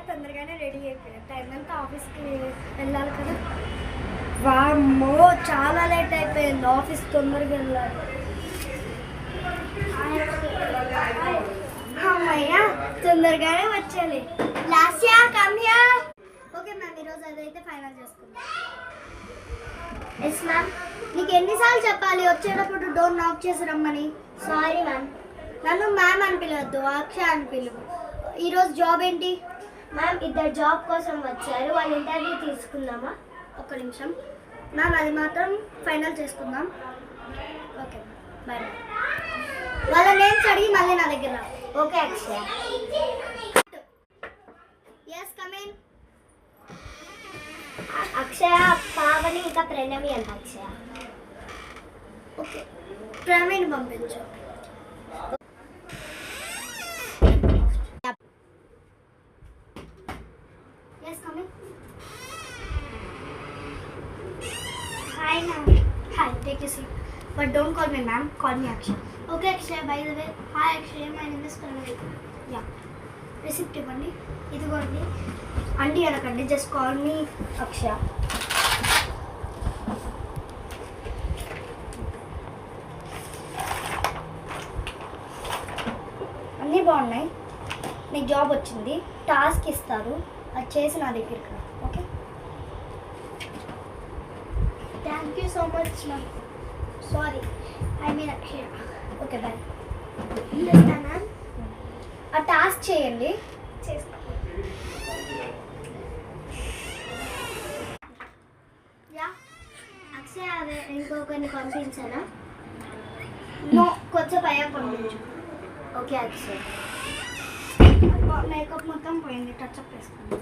తొందరగానే రెడీ అయిపోయా. టైం అంతా ఆఫీస్కి వెళ్ళాలి కదా. వామ్మో చాలా లేట్ అయిపోయింది. ఆఫీస్ తొందరగా వెళ్ళాలి. అమ్మయ్యా తొందరగానే వచ్చేయాలి. Last year come here. Okay ma'am, ఈరోజు అదైతే ఫైనల్ చేసుకుందాం. Yes ma'am. నీకు ఎన్నిసార్లు చెప్పాలి వచ్చేటప్పుడు డోర్ నాక్ చేసి రమ్మని? Sorry ma'am. నన్ను మ్యామ్ అని పిలవద్దు, అక్షయ అని పిలువు. ఈరోజు జాబ్ ఏంటి? మ్యామ్, ఇద్దరు జాబ్ కోసం వచ్చారు, వాళ్ళ ఇంటర్వ్యూ తీసుకుందామా? ఒక్క నిమిషం మ్యామ్, అది మాత్రం ఫైనల్ చేసుకుందాం. Okay bye. వాళ్ళ నేమ్స్ అడిగి మళ్ళీ నా దగ్గర. Okay Akshaya. Yes come in. Akshaya, Pavani ఇంకా ప్రణవి అంట. అక్షయ. ఓకే, ప్రవీణ్ పంపించు. Yes come in. Hi ma'am. Hi, take you seat. But don't call me ma'am, call me Akshaya. Okay Akshaya. By the way, hi Akshaya, my name is Pranavi. Yeah, receipt ఇవ్వండి. ఇదిగోండి. అండి అనకండి, just call me అక్షయ. అన్నీ బాగున్నాయి. నీకు జాబ్ వచ్చింది, task ఇస్తారు, అది చేసి నా దగ్గరికి రా. Okay, thank you so much ma'am. Sorry, I mean Akshaya. Okay bye. Ma'am, ఆ టాస్క్ చేయండి. చేస్తా. యా అక్షయ, అదే ఇంకొకరిని పంపించానా? నో, కొంచెం పైగా పంపించు. ఓకే అక్షయ్. మేకప్ మొత్తం పోయింది, టచ్అప్ వేసుకుంది.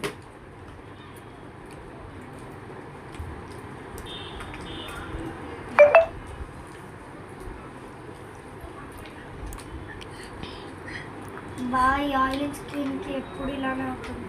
బాయ్. ఆయిల్ స్కిన్కి ఎప్పుడు ఇలానే అవుతుంది.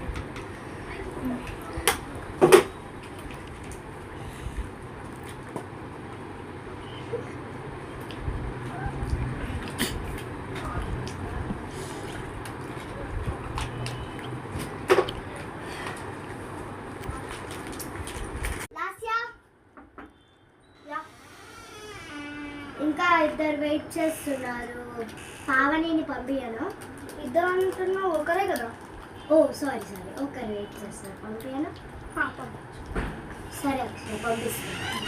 ఇంకా ఇద్దరు వెయిట్ చేస్తున్నారు. పావనిని పంపించాను. ఇద్దరు అంటున్నా ఒకరే కదా. ఓ సారీ, ఒకరు వెయిట్ చేస్తారు. పంపించాను. పంపించు. సరే అక్షయ్, పంపిస్తాను.